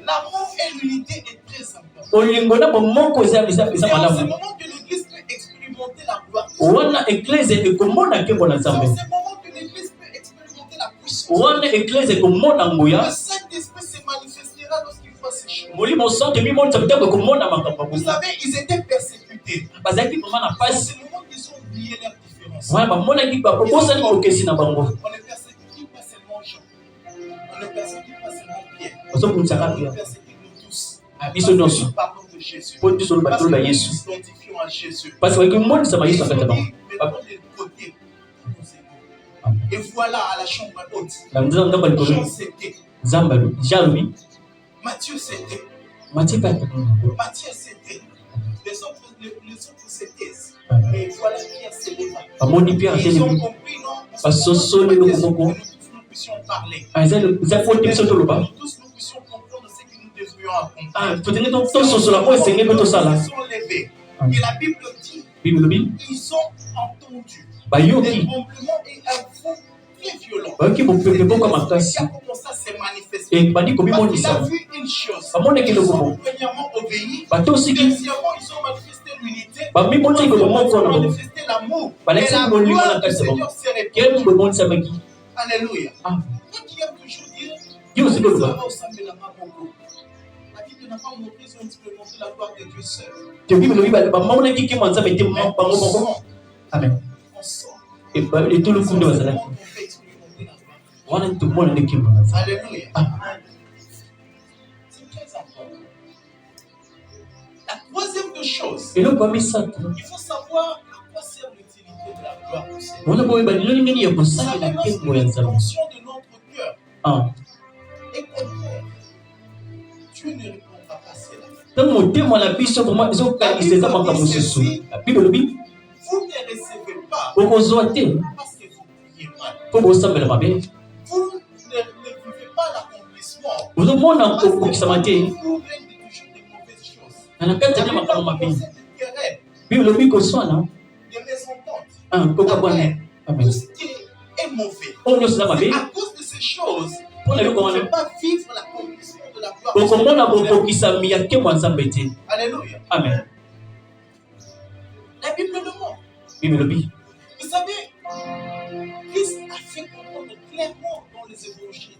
L'amour et l'unité est très important. C'est en ce moment que l'Église peut expérimenter la gloire. C'est en ce moment que l'Église peut expérimenter la puissance. Le Saint-Esprit se manifestera lorsqu'il voit ces choses. Vous savez, ils étaient persécutés. En ce moment, ils ont oublié leurs différences. On ne persécute pas seulement Jean. On ne persécute pas seulement Pierre. On persécute nous tous. Nous parlons de Jésus. Parce que nous nous identifions à Jésus. Et voilà à la chambre haute. Jean c'était. Matthieu c'était. Matthieu c'était. Les autres c'était. Et voilà Pierre s'éleva. Ils ont compris, non? Parce que nous puissions parler. Nous tous puissions comprendre ce que nous devrions accomplir. Ils sont levés. Et la Bible dit, ils ont entendu des tremblements et un vent très violent. Qui a commencé à se manifester. Parce qu'il a vu une chose. Ils ont premièrement obéi. Deuxièmement, ils ont manifesté l'unité. Ils ont manifesté l'amour. Et la gloire du Seigneur s'est répandue. Alléluia. Toi qui aimes toujours dire, ça va au sein de la main. La Bible n'a pas montré, ils ont expérimenté la gloire de Dieu seul. Amen. Et tout le monde va s'arrêter. Alléluia. C'est très important. La troisième des choses, il faut savoir à quoi sert l'utilité de la gloire du Seigneur. Vous savez, lorsque l'intention de notre cœur est contraire, Dieu ne répondra pas à cela. Vous ne recevez pas parce que vous priez mal. Vous ne vivez pas l'accomplissement. Vous toujours des mauvaises choses. La Bible a commencé des querelles, des mésententes. Tout ce qui est mauvais. C'est à cause de ces choses qu'on ne peut pas vivre l'accomplissement de la gloire. Alléluia. Amen. La Bible le montre. Vous savez, Christ a fait comprendre clairement dans les évangiles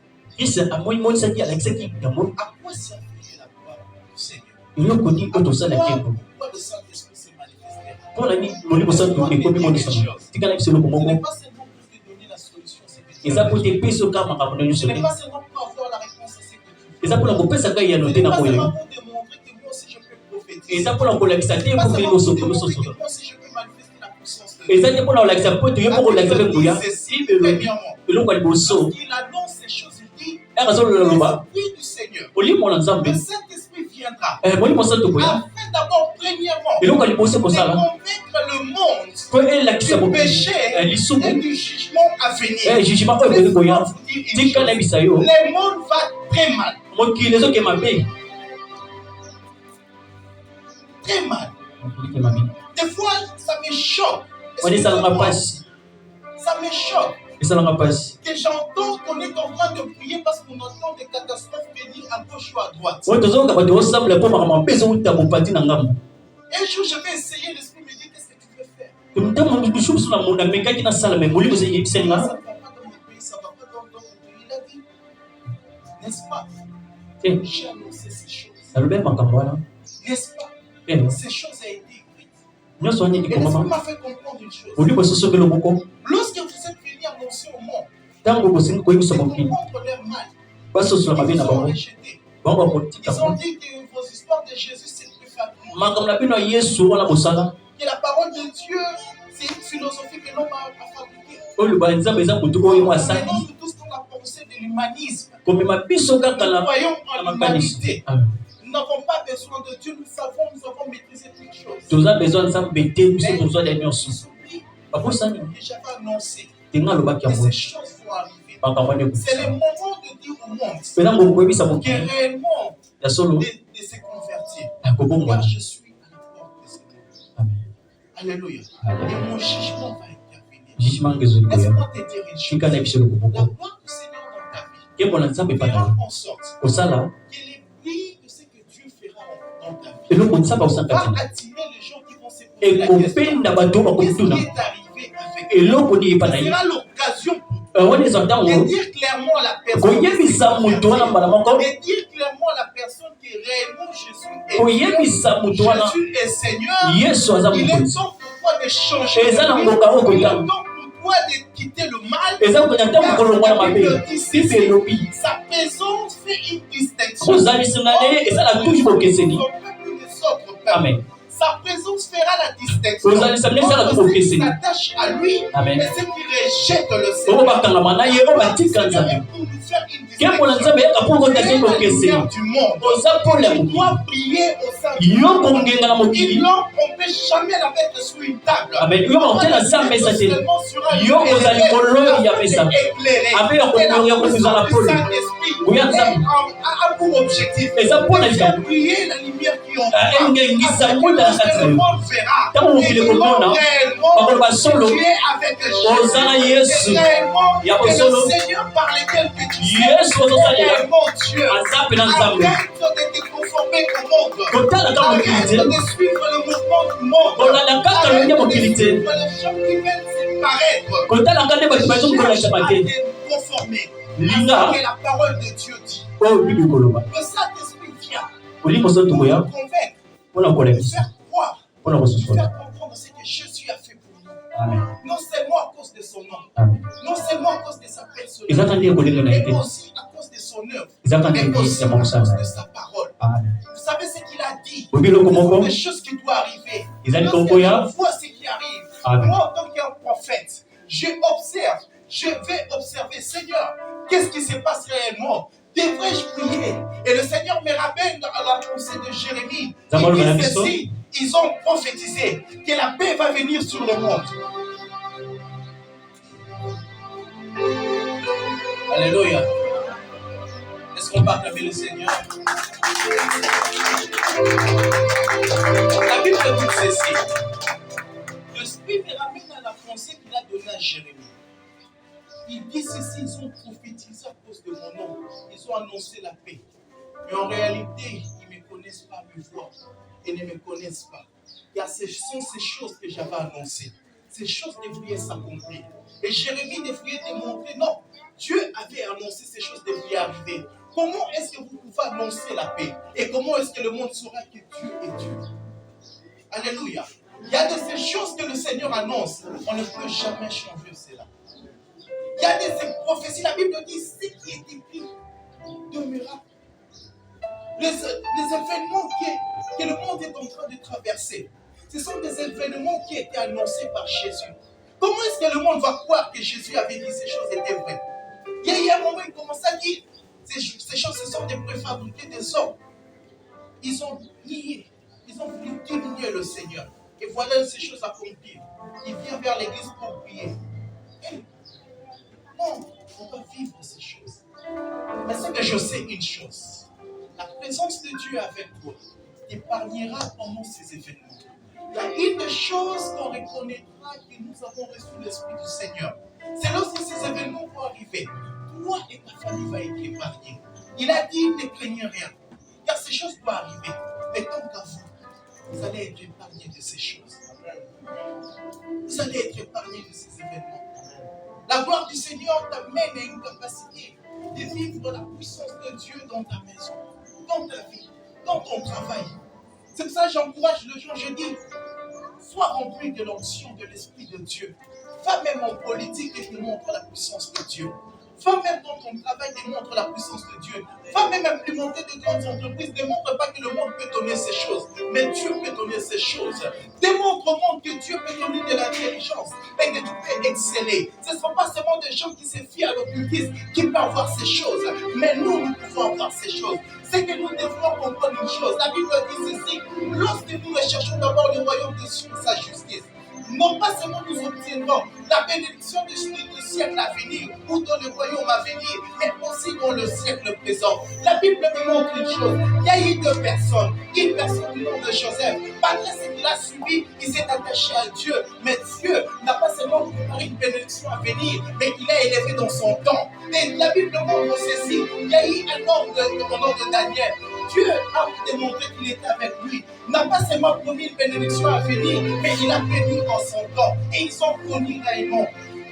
à quoi servir la gloire du Seigneur. Pourquoi le Saint-Esprit s'est manifesté. Ce n'est pas seulement pour te donner la solution, ce n'est pas seulement pour avoir la réponse à ce que tu veux. Ce n'est pas seulement pour démontrer que moi aussi je peux prophétiser. Ce n'est pas seulement pour démontrer que moi aussi je peux manifester la puissance de Dieu. La Bible dit ceci, premièrement. Lorsqu'il annonce ces choses, il dit l'Esprit du Seigneur. Le Saint-Esprit viendra. Afin d'abord, premièrement, de convaincre le monde du péché et du jugement à venir. Le monde va très mal. Très mal. Des fois, ça me choque. Ça me choque. Que j'entends qu'on est en train de prier parce qu'on entend des catastrophes venir à gauche ou à droite. Un jour, je vais essayer, l'Esprit me dit qu'est-ce que tu veux faire. Ça ne va pas dans mon pays, ça ne va pas dans d'autres pays. Il a dit, n'est-ce pas? J'ai annoncé ces choses. N'est-ce pas? Ces choses ont été écrites. Et l'Esprit m'a fait comprendre une chose. Lorsque vous êtes venus annoncer au monde, c'est contre leur mal. Ils ont rejeté. Ils ont dit que vos histoires de Jésus, c'est plus fabriqué. Que la parole de Dieu, c'est une philosophie que l'homme a fabriquée. Maintenant, nous tous, on a pensé de l'humanisme. Nous croyons en l'humanité. Nous n'avons pas besoin de Dieu, nous avons maîtrisé toutes choses. Tu as besoin de ça, mais tu as besoin de nous. Que j'avais annoncé. Que ces choses vont arriver. C'est le moment de dire au monde que réellement de se convertir. Car je suis à la porte de Seigneur. Alléluia. Et mon jugement va intervenir. Laisse-moi te dire une chose. La gloire du Seigneur dans ta vie fera en sorte que les prix de ce que Dieu fera dans ta vie va attirer les gens qui vont se poser la question. Qu'est-ce qui est arrivé avec toi? Ce sera l'occasion de dire clairement à la personne que réellement Jésus est Seigneur. Il est temps pour toi de changer de vie. Il est temps pour toi de quitter le mal. Sa présence fait une distinction. Amen. Sa présence fera la distinction. Ceux qui s'attachent à lui et ceux qui rejettent le Seigneur. Pour nous faire une distinction du monde. Tu dois prier au sein du monde. Il n'empêche jamais la mettre sur une table. Seulement sur un a pour objectif de faire briller la lumière qui en toi. Le monde verra et réellement tu es avec Jésus. Et réellement que le Seigneur par lequel tu es réellement Dieu. Arrête de te conformer au monde. Arrête de suivre le mouvement du monde. Arrête de suivre les gens qui veulent se paraître. Conformer. Parce que la parole de Dieu dit. Le Saint-Esprit vient pour nous convaincre, pour nous faire croire, pour nous faire comprendre ce que Jésus a fait pour nous. Amen. Non seulement à cause de son nom, Amen. non seulement à cause de sa personnalité, mais aussi à cause de son œuvre, mais aussi à cause de sa parole. Amen. Vous savez ce qu'il a dit? Ce sont des choses qui doivent arriver. Lorsque je vois ce qui arrive, Amen. moi en tant qu'un prophète, je vais observer, Seigneur, qu'est-ce qui se passe réellement? Devrais-je prier? Et le Seigneur me ramène à la pensée de Jérémie. Il dit ceci, ils ont prophétisé que la paix va venir sur le monde. Alléluia. Est-ce qu'on va acclamer le Seigneur? La Bible dit ceci. L'Esprit me ramène à la pensée qu'il a donnée à Jérémie. Il dit ceci, ils ont prophétisé à cause de mon nom. Ils ont annoncé la paix. Mais en réalité, ils ne me connaissent pas, me voient. Ils ne me connaissent pas. Car ce sont ces choses que j'avais annoncées. Ces choses devraient s'accomplir. Et Jérémie devrait démontrer, non, Dieu avait annoncé ces choses devraient arriver. Comment est-ce que vous pouvez annoncer la paix? Et comment est-ce que le monde saura que Dieu est Dieu? Alléluia. Il y a de ces choses que le Seigneur annonce. On ne peut jamais changer cela. Il y a des prophéties, la Bible dit, ce qui est écrit demeurera. Les événements que le monde est en train de traverser, ce sont des événements qui étaient annoncés par Jésus. Comment est-ce que le monde va croire que Jésus avait dit ces choses étaient vraies? Il y a un moment, il commence à dire, ces choses, ce sont des préfabriqués des hommes. Ils ont nié, ils ont voulu diminuer le Seigneur. Et voilà ces choses accomplies. Il vient vers l'église pour prier. Non, on va vivre ces choses. Mais c'est que je sais une chose. La présence de Dieu avec toi t'épargnera pendant ces événements. Il y a une des choses qu'on reconnaîtra que nous avons reçu l'Esprit du Seigneur. C'est lorsque ces événements vont arriver. Toi et ta famille va être épargnés. Il a dit ne craignez rien. Car ces choses doivent arriver. Mais tant qu'à vous allez être épargnés de ces choses. Vous allez être épargnés de ces événements. La gloire du Seigneur t'amène à une capacité de vivre la puissance de Dieu dans ta maison, dans ta vie, dans ton travail. C'est pour ça que j'encourage les gens, je dis, sois rempli de l'onction de l'Esprit de Dieu. Va même en politique et te montre la puissance de Dieu. Va même dans ton travail, démontre la puissance de Dieu. Va même implémenter des grandes entreprises. Démontre pas que le monde peut donner ces choses, mais Dieu peut donner ces choses. Démontre au monde que Dieu peut donner de l'intelligence et que tu peux exceller. Ce ne sont pas seulement des gens qui se fient à l'occultisme qui peuvent avoir ces choses, mais nous pouvons avoir ces choses. C'est que nous devons comprendre une chose. La Bible dit ceci: lorsque nous recherchons d'abord le royaume de Dieu et sa justice, non pas seulement nous obtiendrons la bénédiction du siècle à venir ou dans le royaume à venir, mais aussi dans le siècle présent. La Bible me montre une chose. Il y a eu deux personnes. Une personne du nom de Joseph. Malgré ce qu'il a subi, il s'est attaché à Dieu. Mais Dieu n'a pas seulement préparé une bénédiction à venir, mais il l'a élevé dans son temps. Et la Bible montre ceci. Il y a eu un homme au nom de Daniel. Dieu a démontré qu'il était avec lui. Il n'a pas seulement promis une bénédiction à venir, mais il a béni en son temps. Et ils ont connu réellement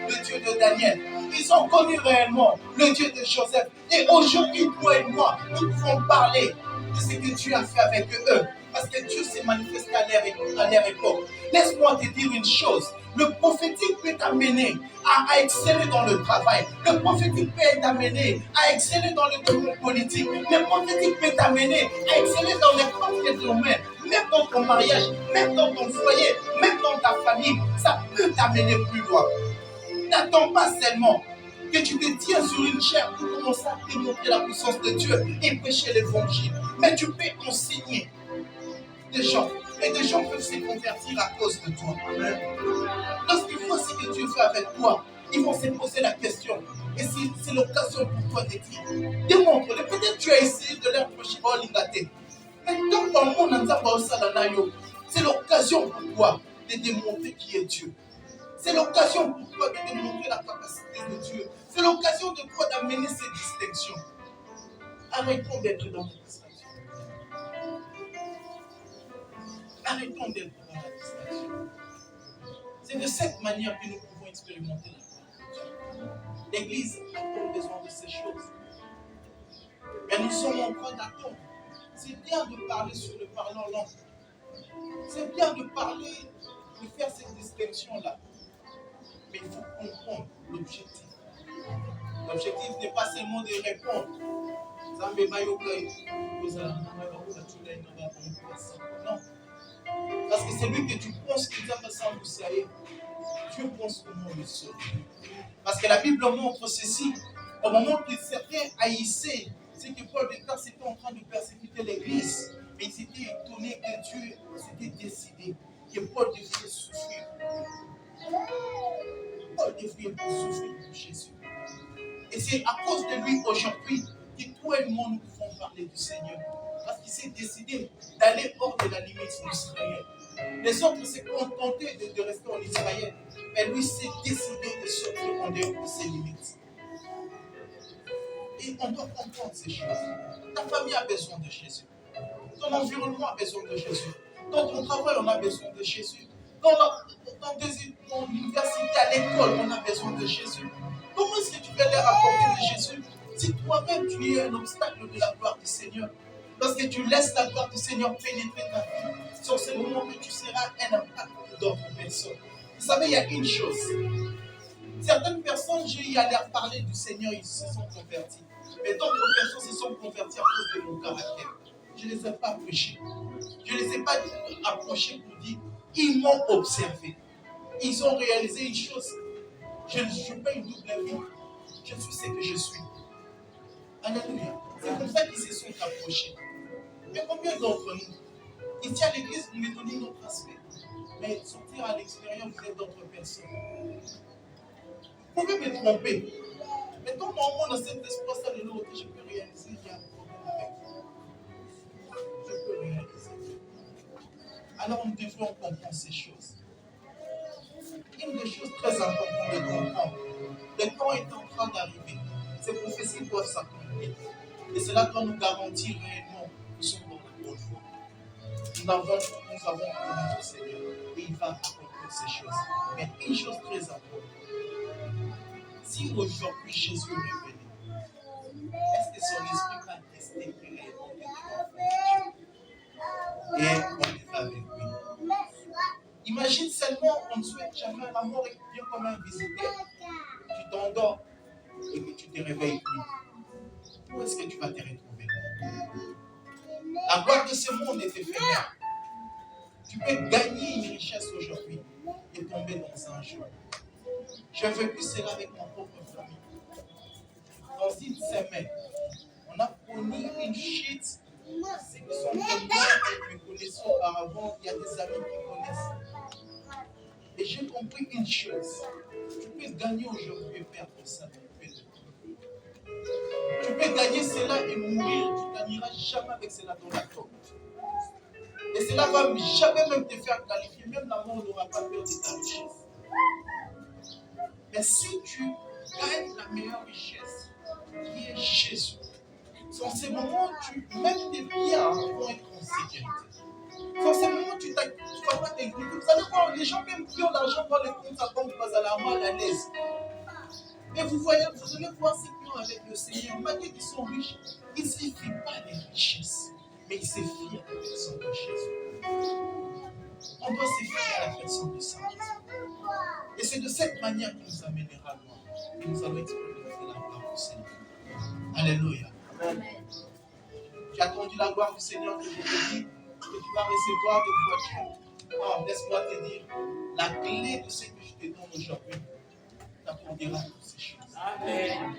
le Dieu de Daniel. Ils ont connu réellement le Dieu de Joseph. Et aujourd'hui, toi et moi, nous pouvons parler de ce que Dieu a fait avec eux. Parce que Dieu s'est manifesté à leur époque. Laisse-moi te dire une chose. Le prophétique peut t'amener à exceller dans le travail. Le prophétique peut t'amener à exceller dans le domaine politique. Le prophétique peut t'amener à exceller dans n'importe quel domaine. Même dans ton mariage, même dans ton foyer, même dans ta famille. Ça peut t'amener plus loin. N'attends pas seulement que tu te tiens sur une chaire pour commencer à démontrer la puissance de Dieu et prêcher l'évangile. Mais tu peux enseigner des gens. Et des gens peuvent se convertir à cause de toi. Lorsqu'ils voient ce que Dieu fait avec toi, ils vont se poser la question. Et c'est l'occasion pour toi de dire, démontre-le. Peut-être tu as essayé de leur prêcher au Lingate. Mais dans le monde, c'est l'occasion pour toi de démontrer qui est Dieu. C'est l'occasion pour toi de démontrer la capacité de Dieu. C'est l'occasion de toi d'amener ces distinctions. Arrêtons d'être dans la distraction. Arrêtons d'être dans la distraction. C'est de cette manière que nous pouvons expérimenter la gloire de Dieu. L'Église a besoin de ces choses. Mais nous sommes en train d'attendre. C'est bien de parler sur le parlant langue. C'est bien de parler, de faire cette distinction-là. Mais il faut comprendre l'objectif. L'objectif n'est pas seulement de répondre. Non. Parce que c'est lui que tu penses que Dieu pense comment le sauver. Parce que la Bible montre ceci. Au moment que certains haïssaient, c'est que Paul de Tarse était en train de persécuter l'Église. Mais ils s'étaient étonnés que Dieu s'était décidé que Paul devait souffrir. Paul devait souffrir pour Jésus. Et c'est à cause de lui aujourd'hui que toi et moi nous pouvons parler du Seigneur. Parce qu'il s'est décidé d'aller hors de la limite d'Israël. Les autres s'est contenté de rester en Israël. Mais lui s'est décidé de sortir en dehors de ses limites. Et on doit comprendre ces choses. Ta famille a besoin de Jésus. Ton environnement a besoin de Jésus. Dans ton travail, on a besoin de Jésus. Dans l'université, à l'école, on a besoin de Jésus. Comment est-ce que tu peux leur apporter de Jésus si toi-même tu es un obstacle de la gloire du Seigneur? Lorsque tu laisses la gloire du Seigneur pénétrer ta vie, sur ce moment que tu seras un impact pour d'autres personnes. Vous savez, il y a une chose. Certaines personnes, j'ai eu à leur parler du Seigneur, ils se sont convertis. Mais d'autres personnes se sont converties à cause de mon caractère. Je ne les ai pas approchés. Je ne les ai pas approchés pour dire, ils m'ont observé. Ils ont réalisé une chose. Je ne suis pas une double vie. Je suis ce que je suis. Alléluia. C'est comme ça qu'ils se sont approchés. Mais combien d'entre nous, ici à l'église, vous me donnez notre aspect. Mais sortir à l'extérieur, vous êtes d'autres personnes. Vous pouvez me tromper. Mais quand on a cet espoir de l'autre, je peux réaliser qu'il y a un problème avec vous. Je peux réaliser. Alors nous devons comprendre ces choses. Une des choses très importantes de comprendre, le temps est en train d'arriver. Ces prophéties doivent s'accomplir. Et cela doit nous garantir réellement que nous sommes dans la bonne voie. Nous avons connu le Seigneur et il va accomplir ces choses. Mais une chose très importante, si aujourd'hui Jésus est revenu, est-ce que son esprit va tester réellement que tu es et on est avec lui? Imagine seulement, on ne souhaite jamais la mort et vient comme un visiteur. Tu t'endors, et que tu te réveilles plus, où est-ce que tu vas te retrouver? La gloire de ce monde est éphémère. Tu peux gagner une richesse aujourd'hui et tomber dans un jour. J'ai vécu cela avec ma propre famille. Dans une semaine, on a connu une chute. Ceux qui sont comme moi et me connaissent auparavant, il y a des amis qui connaissent. Et j'ai compris une chose. Tu peux gagner aujourd'hui et perdre ça. Tu peux gagner cela et mourir. Tu ne gagneras jamais avec cela dans la tombe. Et cela va jamais même te faire qualifier. Même la mort n'aura pas peur de ta richesse. Mais si tu gagnes la meilleure richesse, qui est Jésus, dans ces moments, même tes biens vont être en sécurité. Dans ces moments, tu ne vas pas t'inquiéter. Vous allez voir, les gens même qui ont l'argent dans les comptes à banque, pas à la mal à l'aise. Et vous allez voir ceux qui ont avec le Seigneur, malgré qu'ils sont riches, ils ne se fient pas des richesses, mais ils se fient à la personne de Jésus. On doit se fier à la personne de Saint-Jésus. Et c'est de cette manière qu'il nous amènera loin. Et nous allons expérimenter la gloire du Seigneur. Alléluia. Amen. Tu as attendu la gloire du Seigneur que je te dis que tu vas recevoir des voitures. Oh, laisse-moi te dire, la clé de ce que je te donne aujourd'hui t'accordera toutes ces choses. Amen.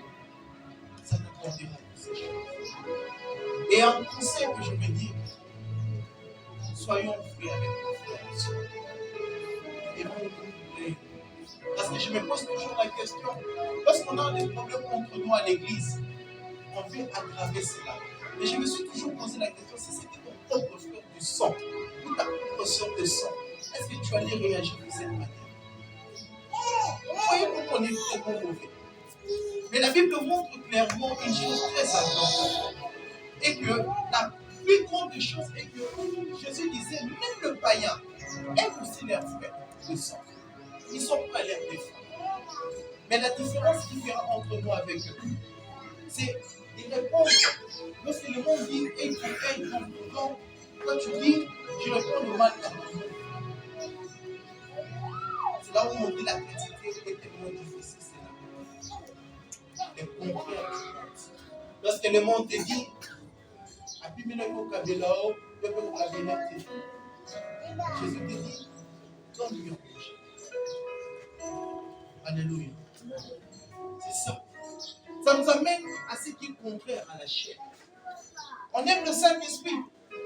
Ça t'accordera toutes ces choses. Et un conseil que je veux dire, soyons frères avec nos frères et sœurs. Aimons-nous. Parce que je me pose toujours la question, lorsqu'on a des problèmes entre nous à l'église, on veut aggraver cela. Mais je me suis toujours posé la question, si c'était ton propre frère de sang, ou ta propre soeur de sang, est-ce que tu allais réagir de cette manière? Vous voyez comment on est vraiment mauvais. Mais la Bible montre clairement une chose très importante. Et que la plus grande chose est que Jésus disait, même le païen aime aussi leurs frères de sang. Ils ne sont pas l'air des frères. Mais la différence qui fait entre nous avec eux, c'est de répondre. Lorsque le monde dit, et tu payes ton temps, quand tu dis, je réponds le mal à ton nom. C'est là où on dit la chrétienté est tellement difficile, c'est là. Les contraires du monde. Lorsque le monde te dit, Jésus te dit, donne-lui à manger. Alléluia. C'est ça. Ça nous amène à ce qui est contraire à la chair. On aime le Saint-Esprit.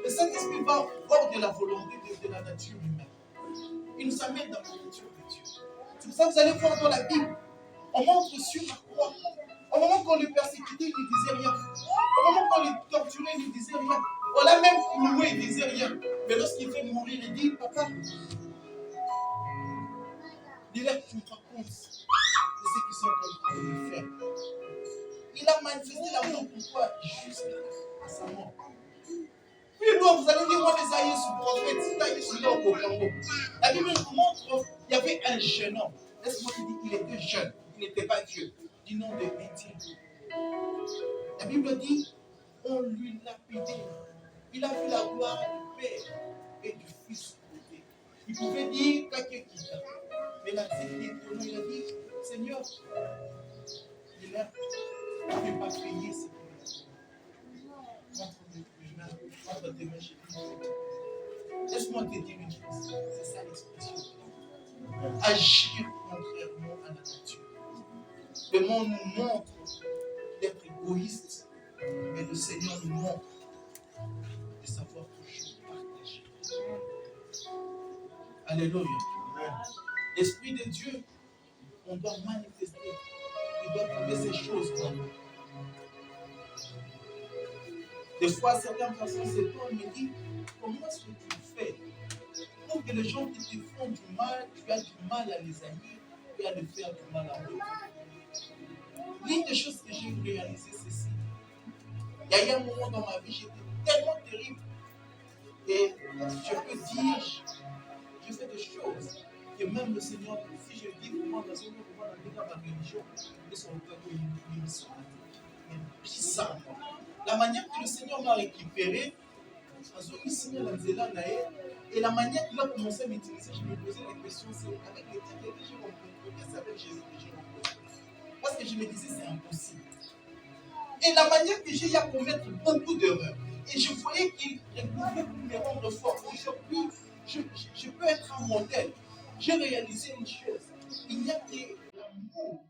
Le Saint-Esprit va hors de la volonté de la nature humaine. Il nous amène dans la nature de Dieu. C'est pour ça que vous allez voir dans la Bible, on montre sur la croix. Au moment qu'on le persécutait, il ne disait rien. Au moment qu'on le torturait, il ne disait rien. On l'a même cloué, il ne disait rien. Mais lorsqu'il fait mourir, il dit, papa, dis-leur que tu me rends compte de ce qu'ils sont en train de faire. Il a manifesté l'amour pour toi jusqu'à sa mort. Puis nous, vous allez dire, moi, les aïeux sous prophète, la Bible nous montre qu'il y avait un jeune homme. Laisse-moi te dire, il était jeune, il n'était pas vieux, du nom de Étienne. La Bible dit, on lui lapidé. Il a vu la gloire du Père et du Fils. Il pouvait dire Kakekita. Mais là, il a dit, Seigneur, il n'a pas payé ce qu'il a. Entre tes mains, j'ai dit, laisse-moi te dire une chose. C'est ça l'expression. Agir contrairement à la nature. Le monde nous montre d'être égoïste, mais le Seigneur nous montre de savoir toujours partager. Alléluia. L'Esprit de Dieu, on doit manifester. Il doit trouver ces choses en nous. Des fois, certaines personnes s'étonnent, me disent, comment est-ce que tu fais pour que les gens qui te font du mal, tu as du mal à les haïr et à les faire du mal à eux? L'une des choses que j'ai réalisé, c'est ceci. Il y a eu un moment dans ma vie, j'étais tellement terrible. Et je peux dire, je fais des choses que même le Seigneur, si je dis comment dans une dans ma religion, ils sont encore une mission. Mais bizarrement, la manière que le Seigneur m'a récupéré, et la manière qu'il a commencé à m'utiliser, je me posais la question, c'est avec les titres que j'ai rencontrés, c'est avec Jésus que j'ai rencontré. Parce que je me disais, c'est impossible. Et la manière que j'ai eu à commettre beaucoup d'erreurs. Et je voyais qu'il pouvait me rendre fort. Aujourd'hui, je peux être un modèle. J'ai réalisé une chose. Il n'y a que l'amour